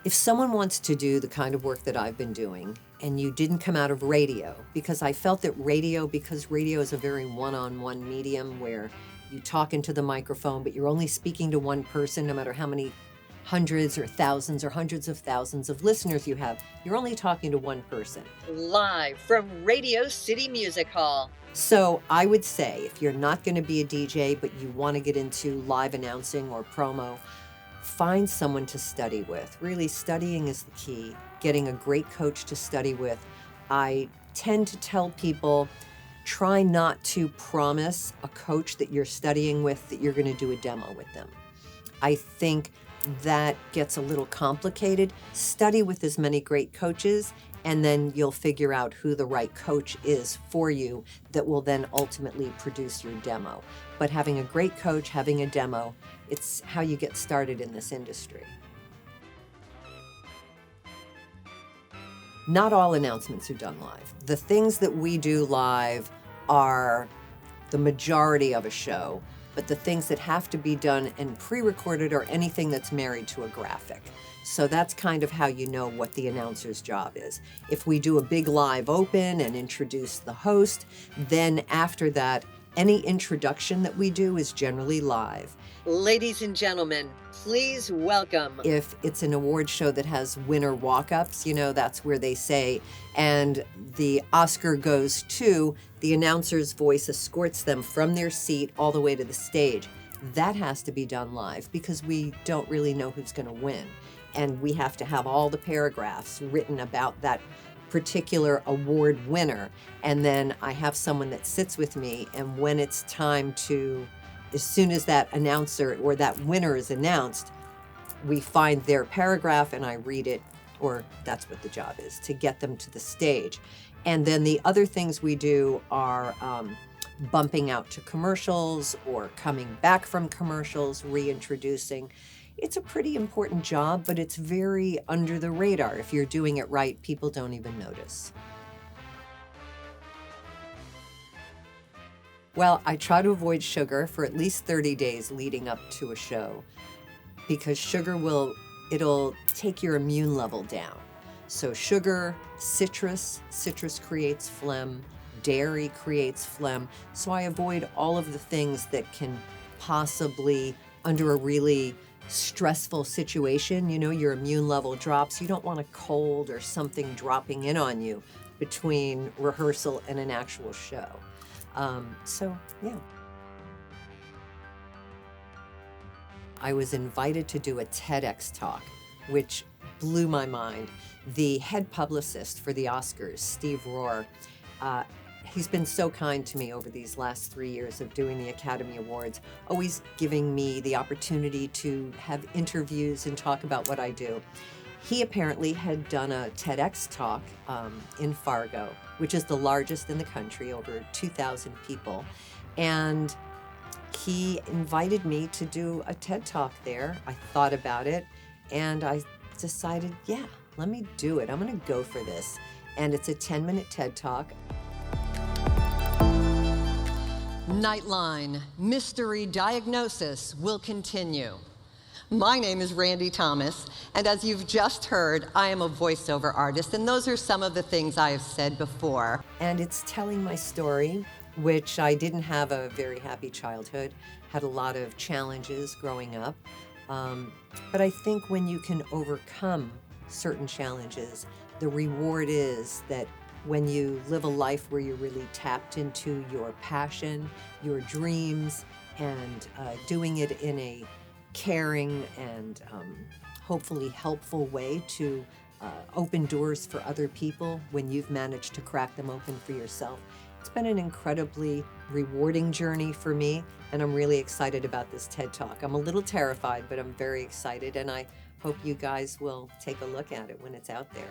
If someone wants to do the kind of work that I've been doing, and you didn't come out of radio, because I felt that radio is a very one-on-one medium where you talk into the microphone, but you're only speaking to one person, no matter how many hundreds or thousands or hundreds of thousands of listeners you have, you're only talking to one person. Live from Radio City Music Hall. So I would say if you're not going to be a DJ, but you want to get into live announcing or promo, find someone to study with. Really, studying is the key. Getting a great coach to study with. I tend to tell people, try not to promise a coach that you're studying with that you're going to do a demo with them. I think that gets a little complicated. Study with as many great coaches, and then you'll figure out who the right coach is for you that will then ultimately produce your demo. But having a great coach, having a demo, it's how you get started in this industry. Not all announcements are done live. The things that we do live are the majority of a show, but the things that have to be done and pre-recorded are anything that's married to a graphic. So that's kind of how you know what the announcer's job is. If we do a big live open and introduce the host, then after that, any introduction that we do is generally live. Ladies and gentlemen, please welcome. If it's an award show that has winner walk-ups, that's where they say, and the Oscar goes to, the announcer's voice escorts them from their seat all the way to the stage. That has to be done live because we don't really know who's going to win. And we have to have all the paragraphs written about that particular award winner. And then I have someone that sits with me, and when it's time to, as soon as that announcer or that winner is announced, we find their paragraph and I read it, or that's what the job is, to get them to the stage. And then the other things we do are bumping out to commercials or coming back from commercials, reintroducing. It's a pretty important job, but it's very under the radar. If you're doing it right, people don't even notice. Well, I try to avoid sugar for at least 30 days leading up to a show because sugar it'll take your immune level down. So sugar, citrus creates phlegm, dairy creates phlegm. So I avoid all of the things that can possibly, under a really stressful situation, your immune level drops. You don't want a cold or something dropping in on you between rehearsal and an actual show. Yeah. I was invited to do a TEDx talk, which blew my mind. The head publicist for the Oscars, Steve Rohr, he's been so kind to me over these last 3 years of doing the Academy Awards, always giving me the opportunity to have interviews and talk about what I do. He apparently had done a TEDx talk in Fargo, which is the largest in the country, over 2,000 people. And he invited me to do a TED talk there. I thought about it and I decided, yeah, let me do it. I'm going to go for this. And it's a 10-minute TED talk. Nightline Mystery Diagnosis will continue. My name is Randy Thomas, and as you've just heard, I am a voiceover artist, and those are some of the things I have said before. And it's telling my story, which I didn't have a very happy childhood, had a lot of challenges growing up. But I think when you can overcome certain challenges, the reward is that when you live a life where you're really tapped into your passion, your dreams, and doing it in a caring and hopefully helpful way to open doors for other people when you've managed to crack them open for yourself. It's been an incredibly rewarding journey for me, and I'm really excited about this TED Talk. I'm a little terrified, but I'm very excited, and I hope you guys will take a look at it when it's out there.